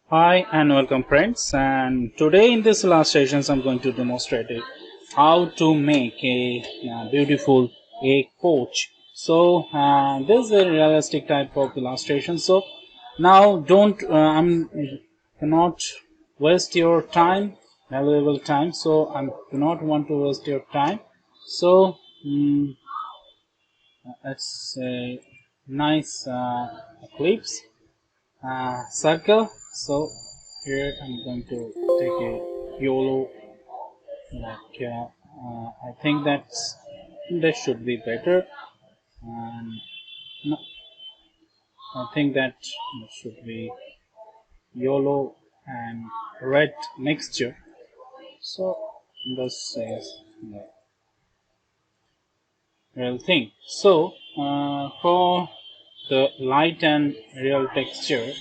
Hi and welcome friends, and today in this illustrations I'm going to demonstrate how to make a beautiful egg poach. So this is a realistic type of illustration. So now don't cannot waste your time, valuable time. So I do not want to waste your time. So it's a nice eclipse circle. So here I'm going to take a YOLO, like I think that should be better, and no, I think that it should be YOLO and red mixture. So this is the real thing. So for the light and real texture,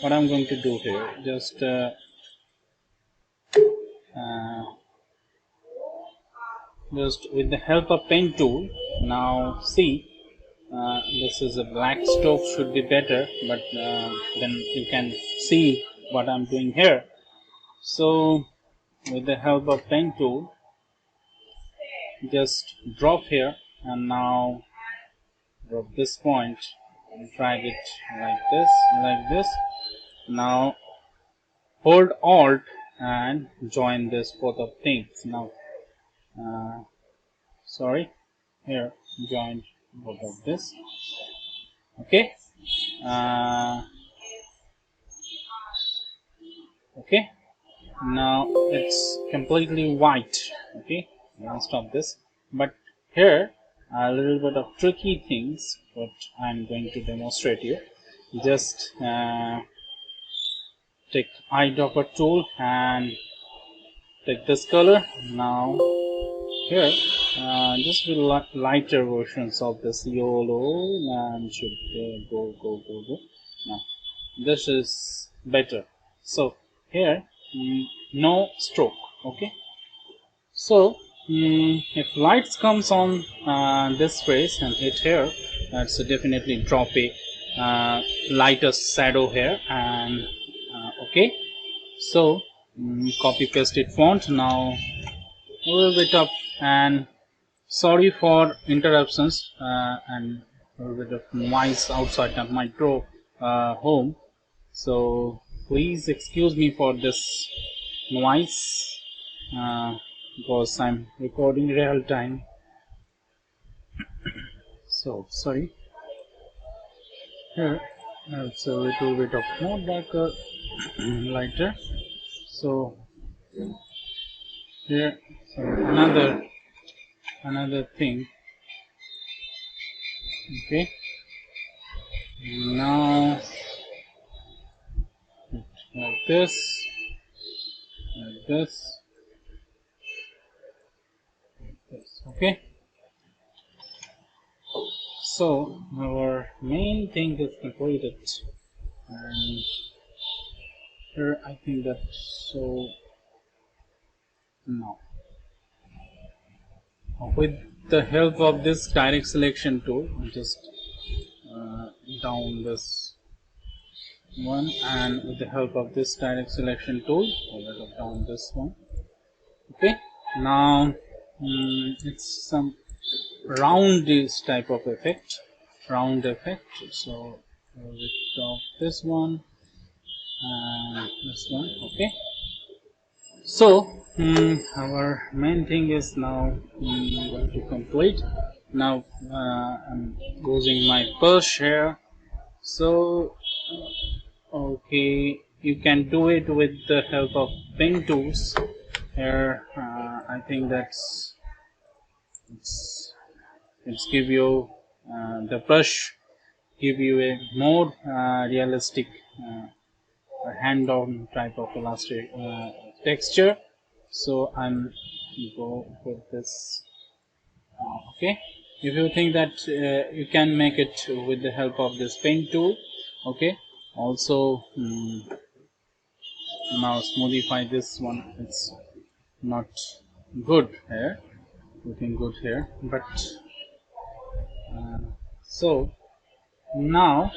what I'm going to do here, just uh, with the help of pen tool. Now see, this is a black stroke, should be better, but then you can see what I'm doing here. So with the help of pen tool, just drop here, and now drop this point and drag it like this. Now hold alt and join this both of things. Now sorry, here join both of this. Okay, uh, okay, now it's completely white. Okay, I'll stop this, but here a little bit of tricky things what I'm going to demonstrate you. Just take eyedropper tool and take this color. Now here just with lighter versions of this YOLO, and should go. Now this is better. So here no stroke. Okay, so if lights comes on this face and hit here, that's definitely drop a lighter shadow here. And okay, so copy pasted font. Now a little bit up, and sorry for interruptions and a little bit of noise outside of my door home. So please excuse me for this noise because I'm recording real time. So sorry. Here it's a little bit of more darker, lighter. So here, so another thing. Okay, now like this, like this, like this. Okay. So our main thing is completed, and here I think that so now with the help of this direct selection tool, just down this one, and with the help of this direct selection tool, let it down this one. Okay, now it's some roundish type of round effect. So with of this one and this one. Okay, so our main thing is now going to complete. Now I'm using my brush here. So okay, you can do it with the help of pen tools here. I think it's give you the brush give you a more realistic hand-on type of elastic texture. So I'm go with this. Okay, if you think that you can make it with the help of this pen tool. Okay, also now smoothify this one. It's not good here, looking good here, but so now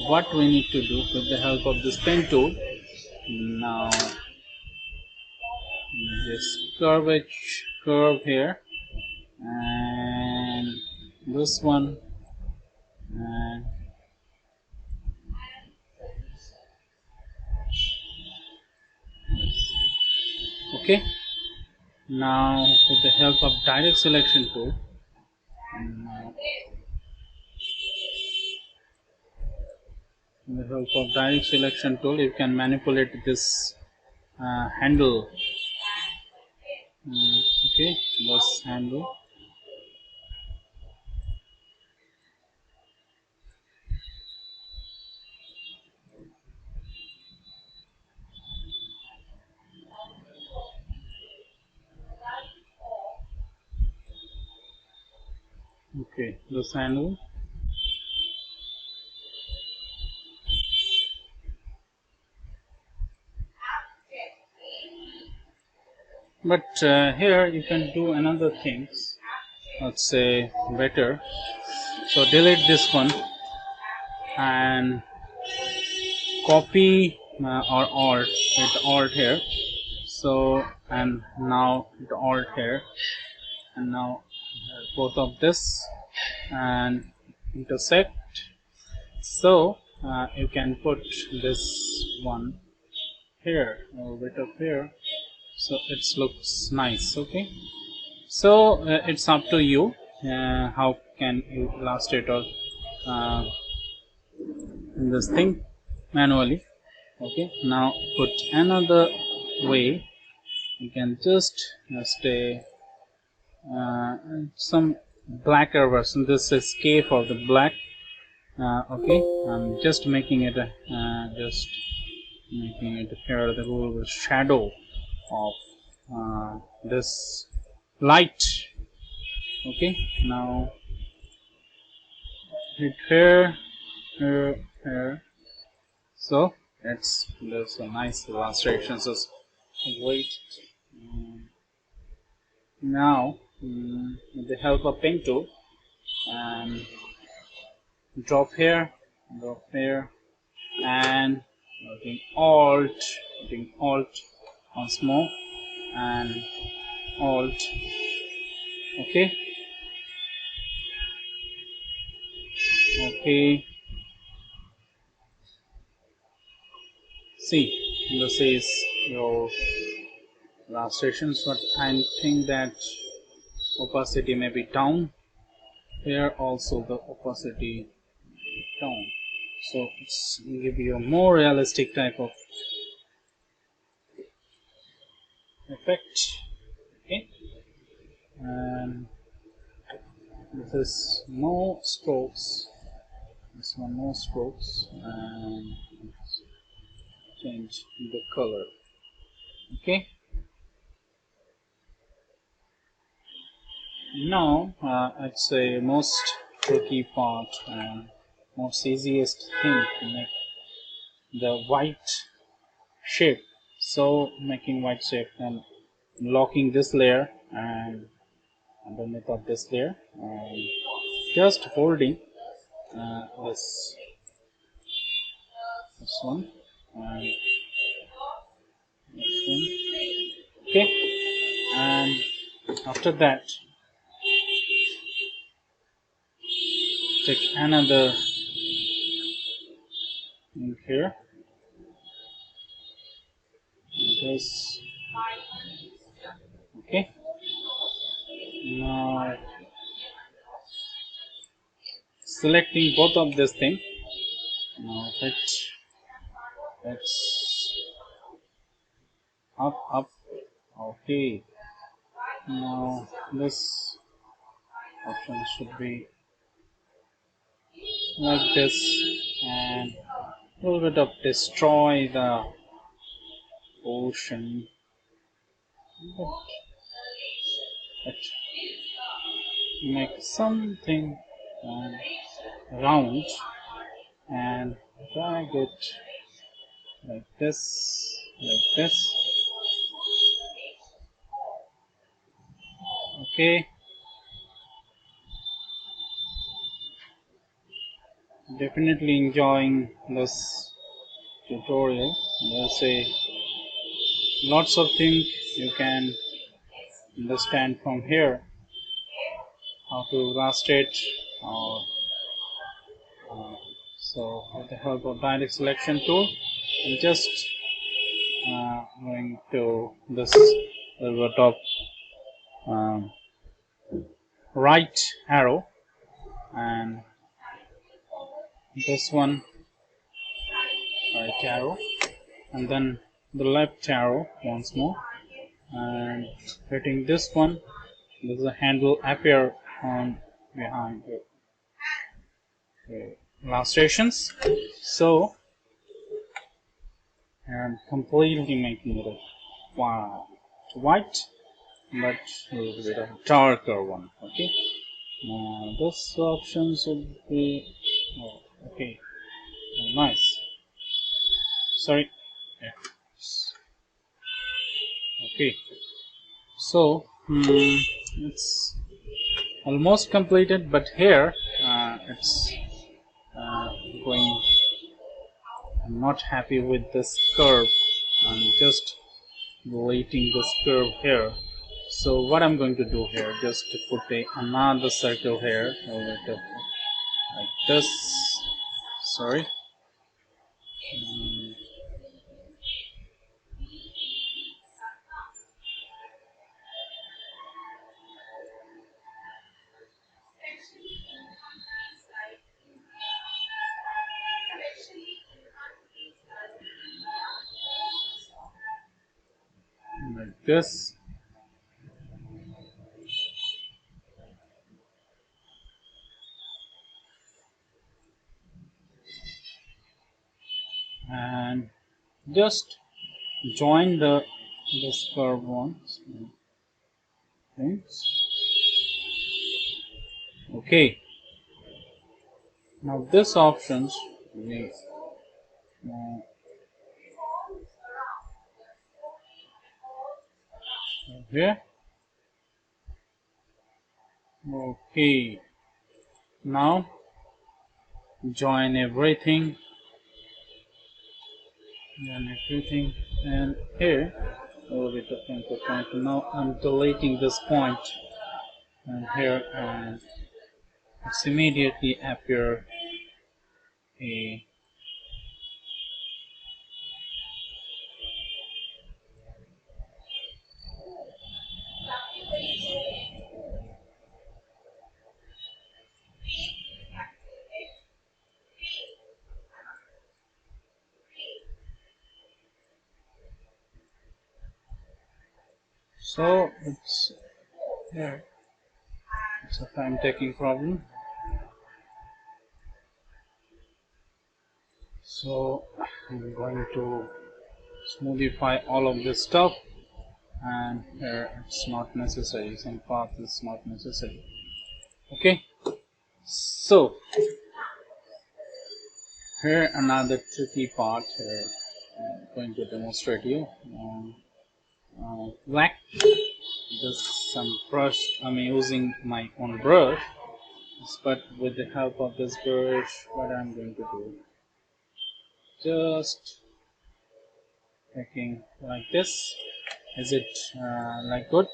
what we need to do with the help of this pen tool, Now this curve here, and this one, and okay. Now with the help of direct selection tool, you can manipulate this handle. Okay, this handle. Okay, this handle. But here you can do another things. Let's say better. So delete this one and copy or alt here. So and now hit alt here, and now both of this and intersect. So you can put this one here, a little bit up here, so it looks nice. Okay, so it's up to you how can you illustrator this thing manually. Okay, now put another way. You can just stay some blacker version. This is K for the black. Okay, I'm just making it here the little shadow of this light. Okay, now hit here, here. So there's a nice illustration. So wait. Now with the help of pen tool, and drop here, and hitting alt once more, and alt. Okay, see, this is your illustrations, but I think that opacity may be down. Here also the opacity down, so it's give you a more realistic type of effect. Okay, and this is no strokes, this one no strokes, and change the color. Okay, now I'd say most tricky part and most easiest thing to make the white shape. So making white shape and locking this layer and underneath of this layer, and just holding this one and this one. Okay, and after that take another in here, this. Okay, now selecting both of this thing, now it's up. Okay, now this option should be like this, and a little bit of destroy the ocean, but make something round and drag it like this, Okay, definitely enjoying this tutorial. There's a lots of things you can understand from here, how to illustrate or so with the help of direct selection tool. I'm just going to this the top right arrow, and this one right arrow, and then the left arrow once more, and hitting this one. This is a handle appear on behind the illustrations. So I'm completely making it a white, but a little bit of a darker one. Okay. Now this option should be okay. Nice. Sorry. Yeah. Okay. So it's almost completed, but here it's going. I'm not happy with this curve. I'm just deleting this curve here. So what I'm going to do here, just to put another circle here, like this. Sorry. Like this. And just join this curve once. Okay. Now this options here. Okay. Now join everything. And here over the anchor point. Now I'm deleting this point, and here and it's immediately appear a so it's here. It's a time taking problem. So I'm going to smoothify all of this stuff, and here it's not necessary, some path is not necessary. Okay, so here another tricky part here. I'm going to demonstrate you black, just some brush. I'm using my own brush, but with the help of this brush, what I'm going to do, just taking like this. Is it like good?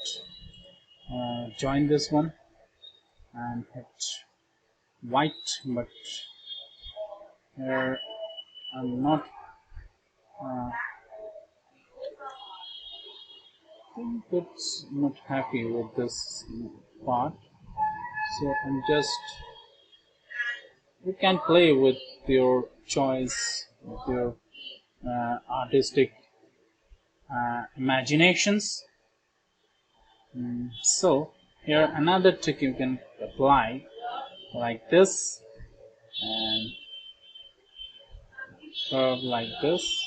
Join this one and hit white, but here I'm not think it's not happy with this part, so I'm just, you can play with your choice, with your artistic imaginations. So here another trick you can apply like this, and curve like this,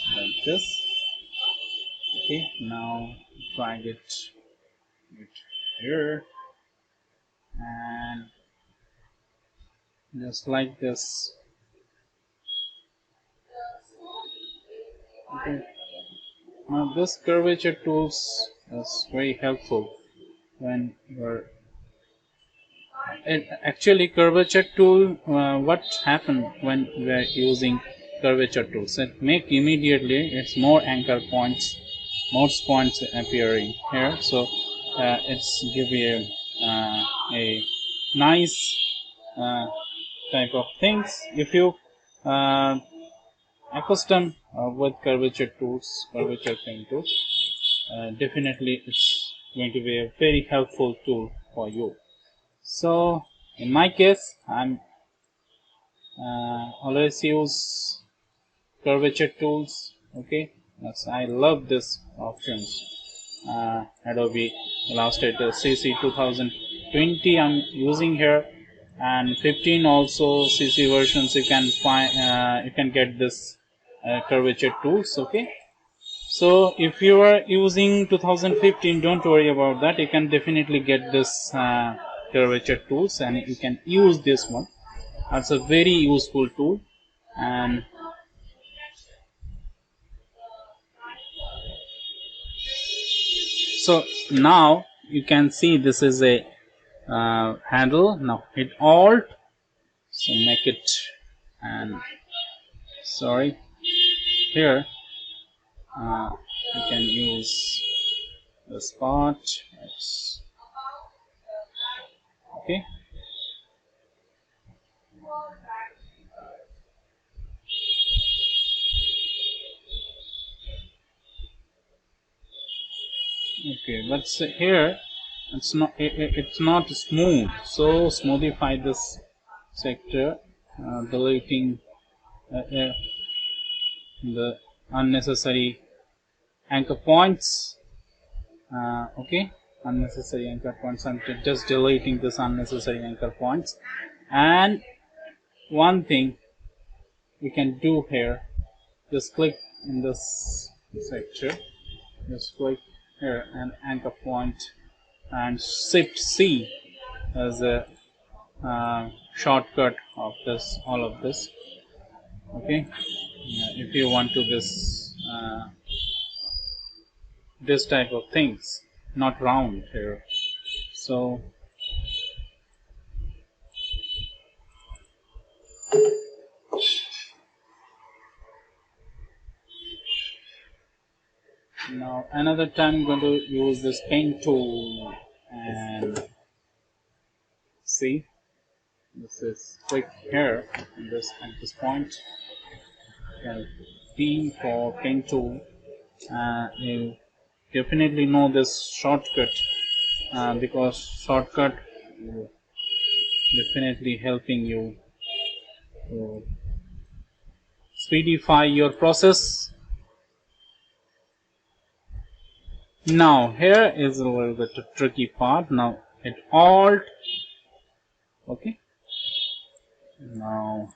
okay. Now drag it here, and just like this. Okay. Now this curvature tools is very helpful when you're actually curvature tool. What happened when we are using curvature tools. It make immediately it's more anchor points, more points appearing here. So it's give you a nice type of things. If you accustomed with curvature tools, curvature pen tools, definitely it's going to be a very helpful tool for you. So in my case, I'm always use curvature tools. Okay, yes, I love this options. Adobe Illustrator CC 2020 I'm using here, and 15 also CC versions you can find. You can get this curvature tools. Okay, so if you are using 2015, don't worry about that. You can definitely get this curvature tools, and you can use this one. That's a very useful tool. And so now you can see this is a handle. Now hit Alt, so make it, and sorry, here you can use this part. Okay, okay, but here it's not smooth, so smoothify this sector, deleting the unnecessary anchor points. Okay, unnecessary anchor points. I'm just deleting this unnecessary anchor points. And one thing we can do here, just click in this sector, just click here and anchor point, and Shift C as a shortcut of this, all of this. Okay, if you want to this type of things, not round here. So now another time I'm going to use this pen tool, and see, this is click here at this point, and P for pen tool. You definitely know this shortcut, because shortcut definitely helping you to speedify your process. Now here is a little bit of tricky part. Now hit Alt. Okay, now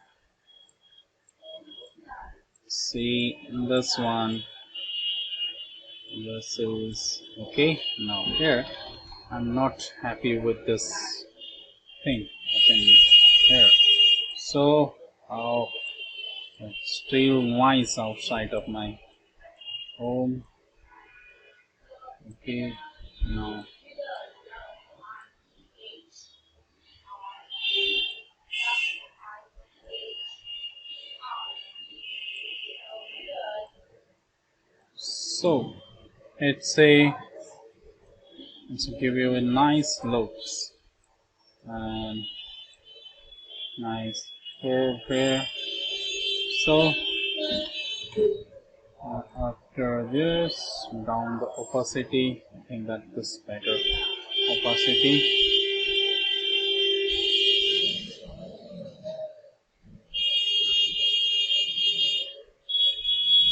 see this one, this is okay. Now here I'm not happy with this thing happening here, so it's still mice outside of my home. Okay, now so it's give you a nice looks and nice curve here. So after this, down the opacity, I think that this better opacity.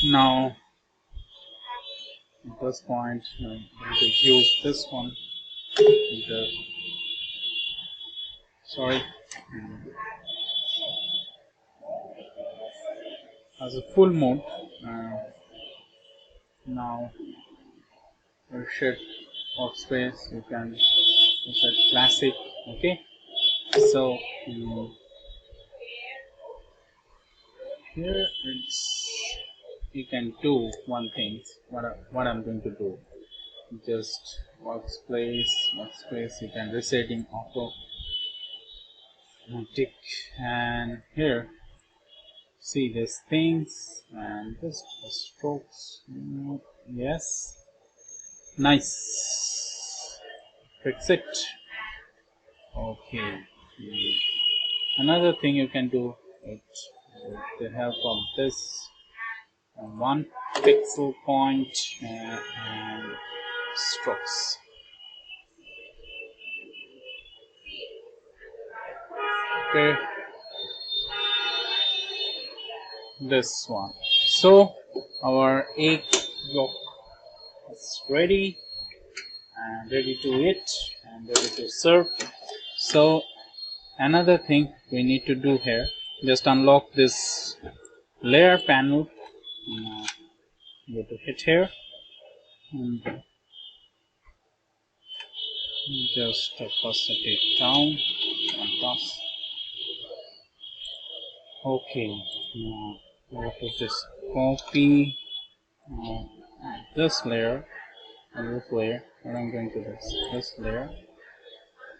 Now at this point I'm going to use this one, sorry, as a full mode. Now for shift workspace you can set classic. Okay, so here it's, you can do one thing. What I'm going to do, just workspace you can resetting auto tick, and here see these things and just the strokes. Yes, nice. Fix it. Okay. Another thing you can do it with the help of this one pixel point and strokes. Okay, this one. So our egg yolk is ready and ready to eat and ready to serve. So another thing we need to do here, just unlock this layer panel. Go to hit here and just deposit it down and toss. Okay, now go to this copy this layer and this layer. What I'm going to do this layer,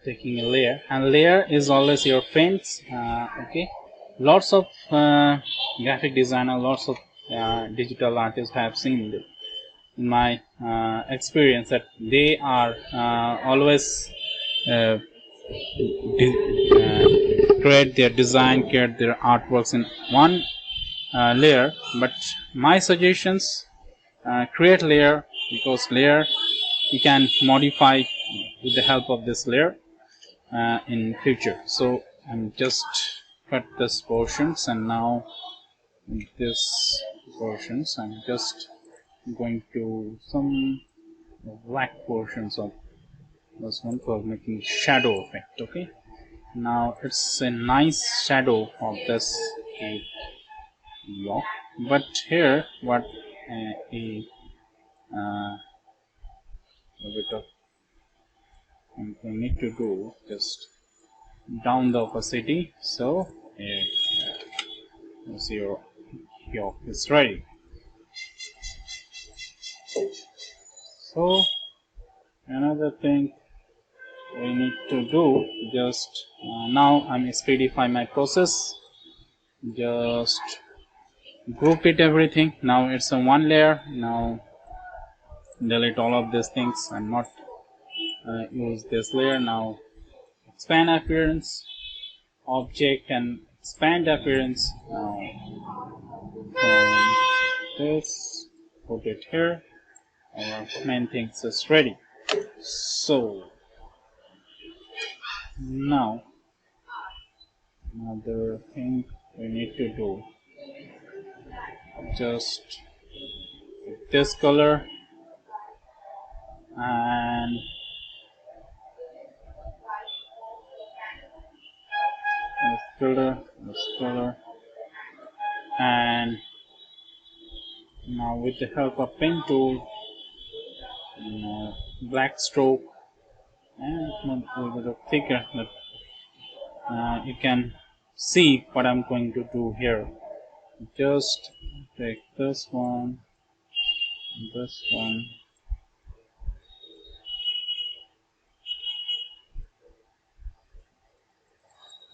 taking a layer, and layer is always your friends. Okay, lots of graphic designer, lots of digital artists have seen this. In my experience, that they are always uh, create their design, create their artworks in one layer. But my suggestions, create layer, because layer you can modify with the help of this layer in future. So I'm just cut this portions, and now this portions I'm just going to some black portions of this one for making shadow effect. Okay, now it's a nice shadow of this block, but here what uh, a bit of we need to do, just down the opacity. So here your yolk is ready. So another thing we need to do, just now I'm speedify my process, just group it everything. Now it's a one layer. Now delete all of these things and not use this layer. Now expand appearance, object and expand appearance. Now this, put it here. Our main things is ready. So now another thing we need to do, just this color and this color, and now with the help of pen tool, black stroke and a little bit of thicker, but you can see what I'm going to do here. Just take this one,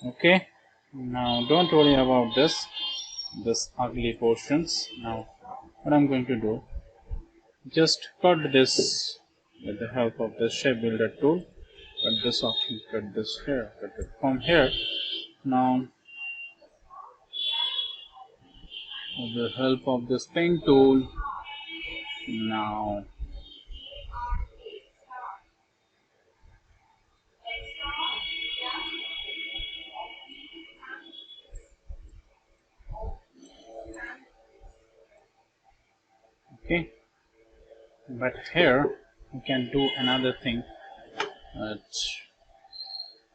okay. Now don't worry about this ugly portions. Now what I'm going to do, just cut this with the help of the shape builder tool. Cut this off, cut this here, cut it from here. Now with the help of this pen tool, now okay, but here you can do another thing,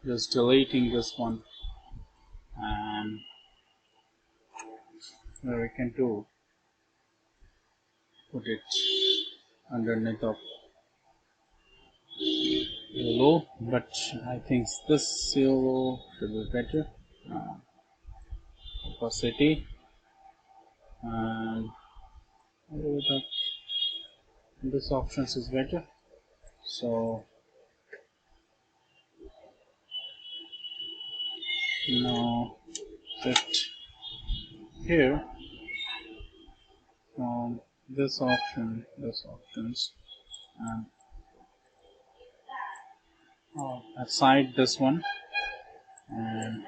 just deleting this one, and where we can do, put it underneath of yellow, but I think this yellow should be better. Opacity and a little bit of this options is better. So now set here this options, and aside this one, and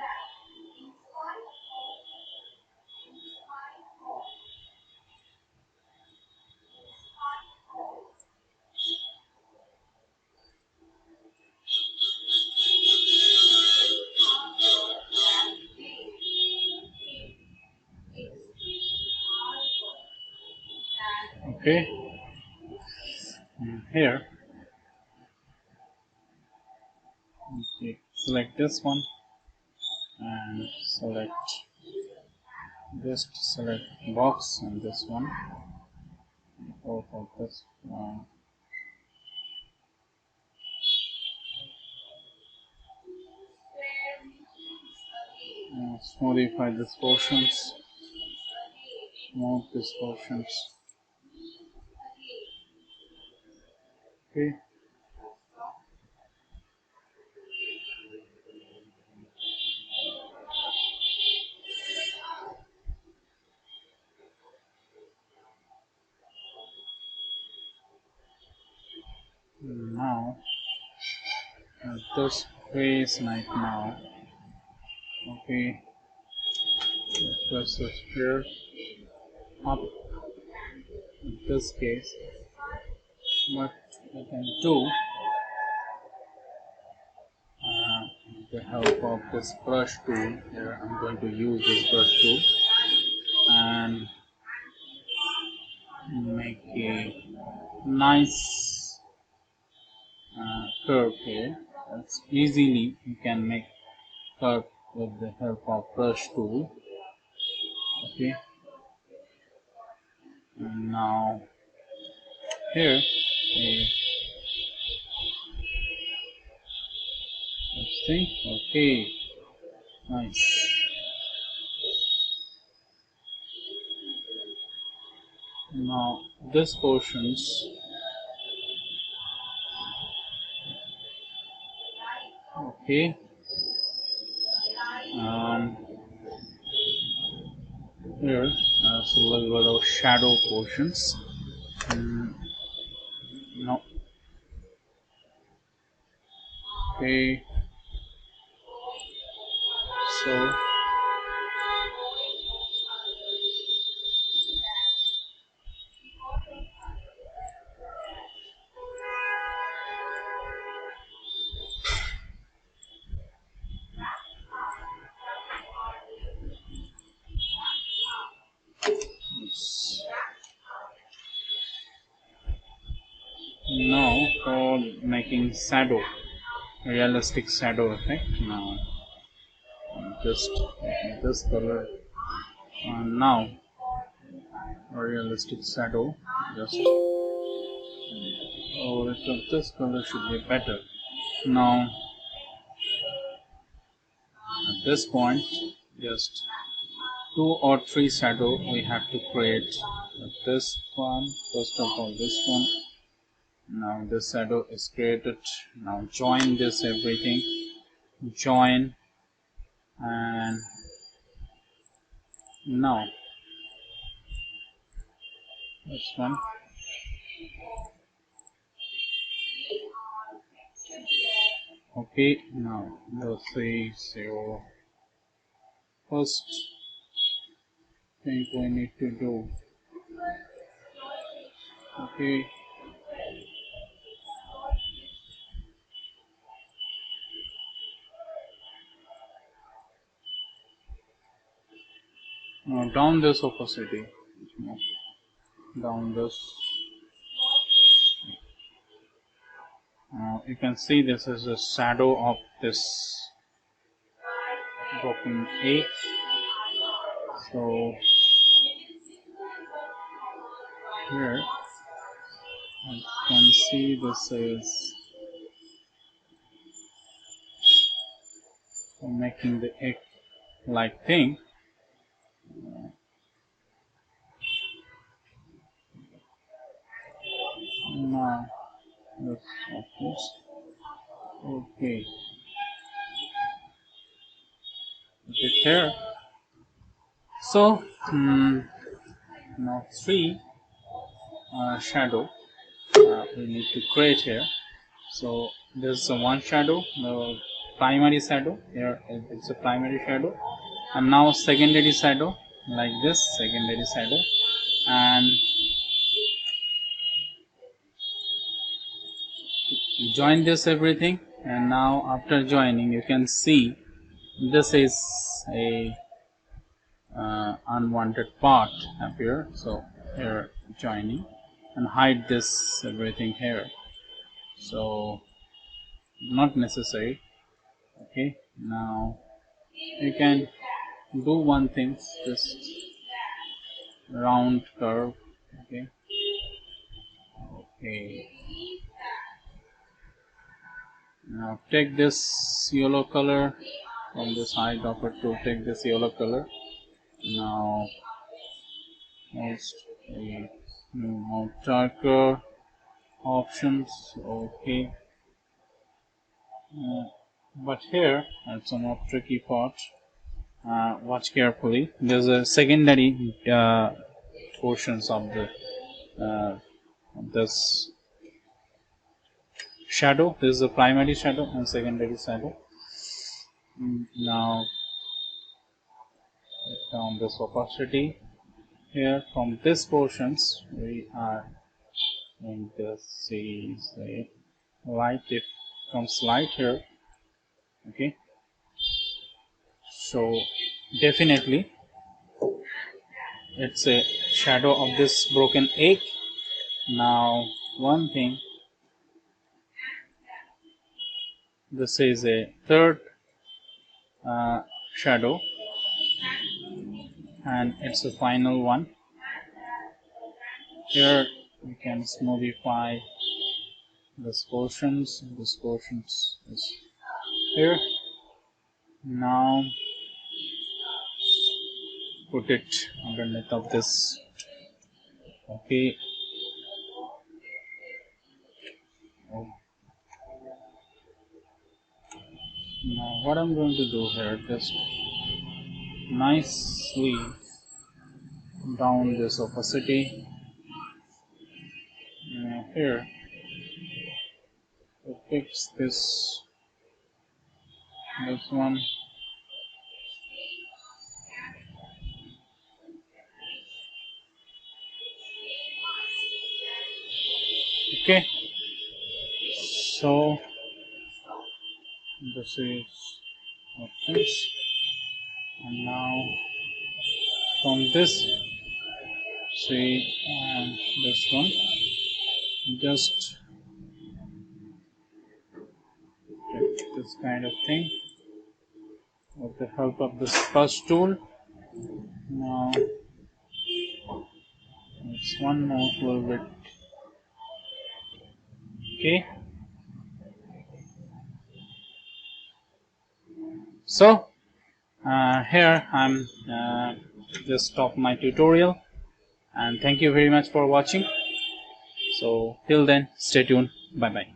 okay, and here, okay, select this one and select box and this one. Go for this one. Let's modify these portions. Move these portions. Okay. Now this face right now. Okay. Press this here up. In this case, what we can do with the help of this brush tool here, I'm going to use this brush tool and make a nice curve here. That's easily you can make curve with the help of brush tool. Okay, and now here let's see. Okay, nice. Now this portions, okay, here so a little bit of shadow portions. No, okay, so now for making shadow, realistic shadow effect. Now just this color, now realistic shadow, just this color should be better. Now at this point, just 2 or 3 shadow we have to create. This one, first of all this one. Now this shadow is created. Now join this everything, join, and now this one. Okay, now let's see. So first thing we need to do, okay, now down this opacity, down this. You can see this is a shadow of this broken A. So here you can see this is making the egg like thing. Now this options. Okay, okay, here So now 3 shadow we need to create here. So there's one shadow, the primary shadow here, it's a primary shadow, and now secondary shadow, like this secondary shadow, and join this everything. And now after joining, you can see this is a unwanted part appear. So here joining, and hide this everything here, so not necessary. Okay, now you can do one thing, just round curve. Okay, now take this yellow color from this eyedropper to take this yellow color. Now most a more darker options. Okay, but here it's a more tricky part. Watch carefully. There's a secondary portions of the this shadow. This is a primary shadow and secondary shadow. Now down this opacity here. From this portions we are going to see, say, light. It comes light here. Okay, so definitely it's a shadow of this broken egg. Now one thing, this is a third shadow, and it's a final one. Here we can smoothify this portions is here. Now put it underneath of this. Okay, now what I'm going to do here, just nicely down this opacity here to fix this one. Okay, so this is options, and now from this, see, and this one, just take this kind of thing with the help of this first tool. Now it's one more little bit. Okay, so here I'm just stop my tutorial, and thank you very much for watching. So till then, stay tuned. Bye bye.